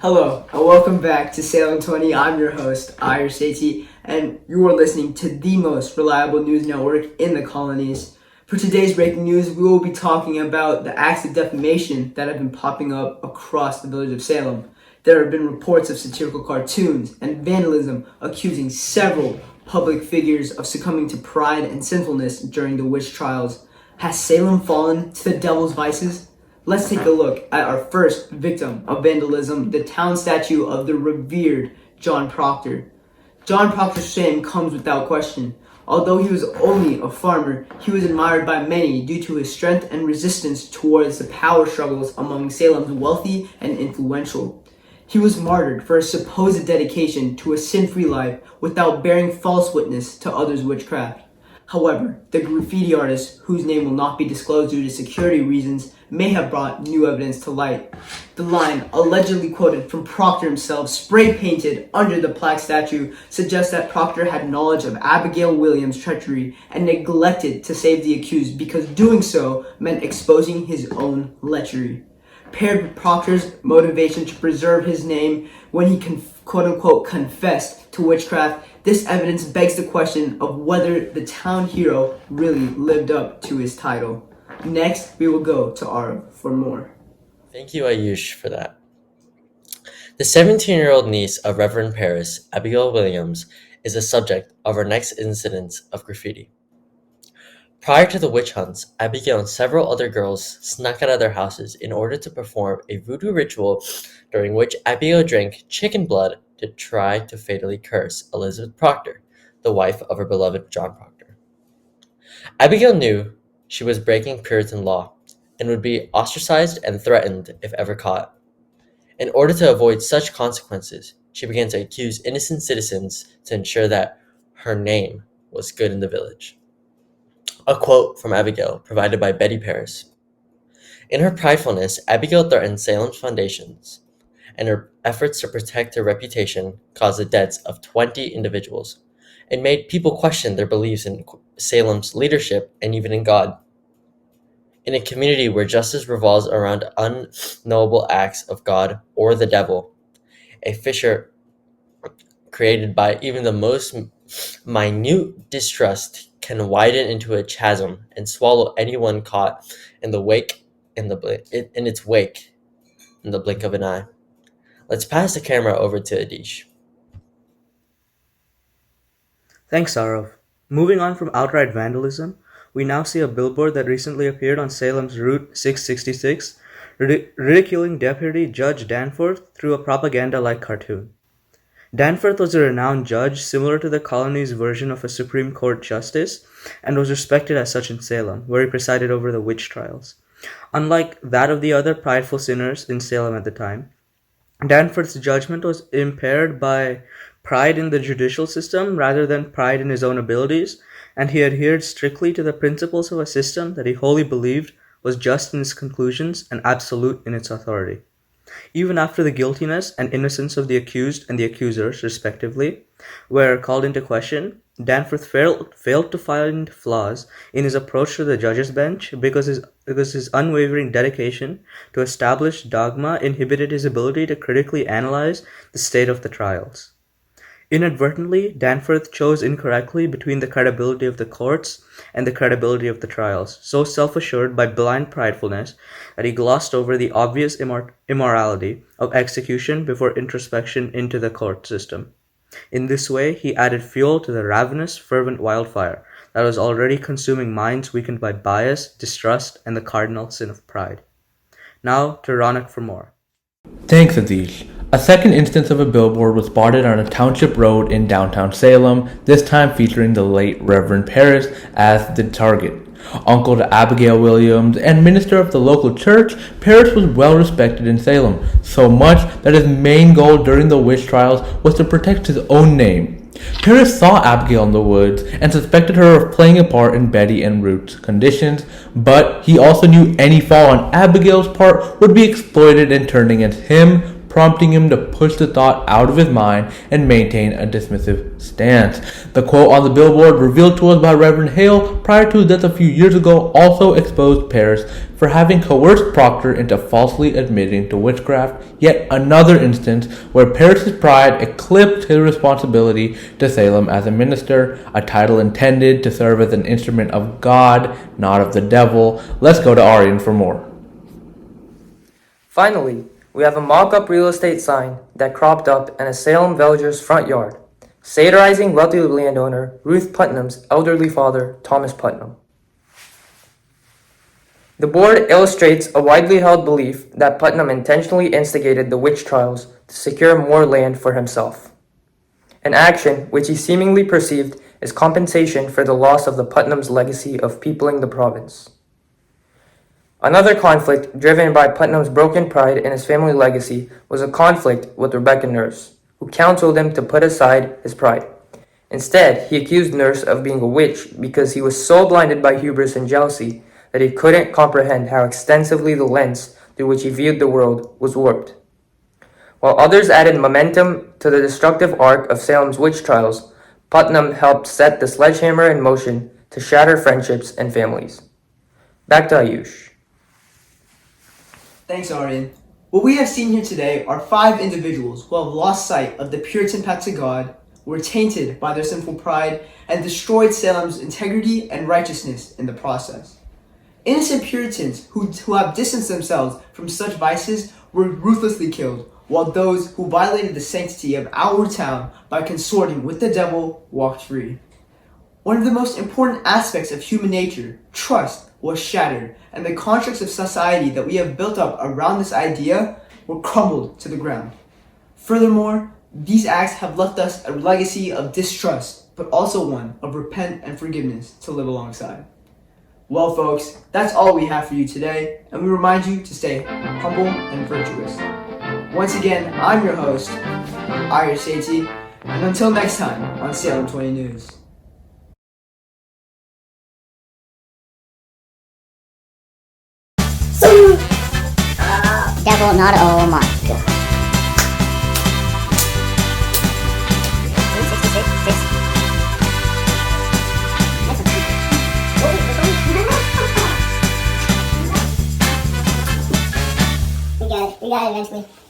Hello, and welcome back to Salem20. I'm your host, Aayush, and you are listening to the most reliable news network in the colonies. For today's breaking news, we will be talking about the acts of defamation that have been popping up across the village of Salem. There have been reports of satirical cartoons and vandalism accusing several public figures of succumbing to pride and sinfulness during the witch trials. Has Salem fallen to the devil's vices? Let's take a look at our first victim of vandalism, the town statue of the revered John Proctor. John Proctor's fame comes without question. Although he was only a farmer, he was admired by many due to his strength and resistance towards the power struggles among Salem's wealthy and influential. He was martyred for his supposed dedication to a sin-free life without bearing false witness to others' witchcraft. However, the graffiti artist, whose name will not be disclosed due to security reasons, may have brought new evidence to light. The line, allegedly quoted from Proctor himself, spray-painted under the plaque statue, suggests that Proctor had knowledge of Abigail Williams' treachery and neglected to save the accused because doing so meant exposing his own lechery. Paired with Proctor's motivation to preserve his name when he quote-unquote confessed to witchcraft, this evidence begs the question of whether the town hero really lived up to his title. Next, we will go to Aarav for more. Thank you, Aayush, for that. The 17-year-old niece of Reverend Paris, Abigail Williams, is the subject of our next incident of graffiti. Prior to the witch hunts, Abigail and several other girls snuck out of their houses in order to perform a voodoo ritual during which Abigail drank chicken blood to try to fatally curse Elizabeth Proctor, the wife of her beloved John Proctor. Abigail knew she was breaking Puritan law and would be ostracized and threatened if ever caught. In order to avoid such consequences, she began to accuse innocent citizens to ensure that her name was good in the village. A quote from Abigail, provided by Betty Paris. In her pridefulness, Abigail threatened Salem's foundations, and her efforts to protect her reputation caused the deaths of 20 individuals and made people question their beliefs in Salem's leadership and even in God. In a community where justice revolves around unknowable acts of God or the devil, a fissure created by even the most minute distrust can widen into a chasm and swallow anyone caught in its wake in the blink of an eye. Let's pass the camera over to Aadhish. Thanks, Aarav. Moving on from outright vandalism, we now see a billboard that recently appeared on Salem's Route 666, ridiculing Deputy Judge Danforth through a propaganda-like cartoon. Danforth was a renowned judge similar to the colony's version of a Supreme Court justice and was respected as such in Salem, where he presided over the witch trials. Unlike that of the other prideful sinners in Salem at the time, Danforth's judgment was impaired by pride in the judicial system rather than pride in his own abilities, and he adhered strictly to the principles of a system that he wholly believed was just in its conclusions and absolute in its authority. Even after the guiltiness and innocence of the accused and the accusers, respectively, were called into question, Danforth failed to find flaws in his approach to the judge's bench because his unwavering dedication to established dogma inhibited his ability to critically analyze the state of the trials. Inadvertently, Danforth chose incorrectly between the credibility of the courts and the credibility of the trials, so self-assured by blind pridefulness that he glossed over the obvious immorality of execution before introspection into the court system. In this way, he added fuel to the ravenous, fervent wildfire that was already consuming minds weakened by bias, distrust, and the cardinal sin of pride. Now to Ronak for more. Thanks, Aadhish. A second instance of a billboard was spotted on a township road in downtown Salem, this time featuring the late Reverend Paris as the target. Uncle to Abigail Williams and minister of the local church, Paris was well respected in Salem, so much that his main goal during the witch trials was to protect his own name. Paris saw Abigail in the woods and suspected her of playing a part in Betty and Ruth's conditions, but he also knew any fall on Abigail's part would be exploited and turned against him prompting him to push the thought out of his mind and maintain a dismissive stance. The quote on the billboard revealed to us by Reverend Hale prior to his death a few years ago also exposed Paris for having coerced Proctor into falsely admitting to witchcraft, yet another instance where Paris's pride eclipsed his responsibility to Salem as a minister, a title intended to serve as an instrument of God, not of the devil. Let's go to Aryan for more. Finally, we have a mock-up real estate sign that cropped up in a Salem villager's front yard, satirizing wealthy landowner Ruth Putnam's elderly father, Thomas Putnam. The board illustrates a widely held belief that Putnam intentionally instigated the witch trials to secure more land for himself, an action which he seemingly perceived as compensation for the loss of the Putnam's legacy of peopling the province. Another conflict driven by Putnam's broken pride in his family legacy was a conflict with Rebecca Nurse, who counseled him to put aside his pride. Instead, he accused Nurse of being a witch because he was so blinded by hubris and jealousy that he couldn't comprehend how extensively the lens through which he viewed the world was warped. While others added momentum to the destructive arc of Salem's witch trials, Putnam helped set the sledgehammer in motion to shatter friendships and families. Back to Aayush. Thanks, Aryan. What we have seen here today are 5 individuals who have lost sight of the Puritan path to God, were tainted by their sinful pride, and destroyed Salem's integrity and righteousness in the process. Innocent Puritans who have distanced themselves from such vices were ruthlessly killed, while those who violated the sanctity of our town by consorting with the devil walked free. One of the most important aspects of human nature, trust, was shattered, and the constructs of society that we have built up around this idea were crumbled to the ground. Furthermore, these acts have left us a legacy of distrust, but also one of repent and forgiveness to live alongside. Well, folks, that's all we have for you today, and we remind you to stay humble and virtuous. Once again, I'm your host, Aayush, and until next time on Salem20News. Devil, not oh my god. 366. We got it eventually.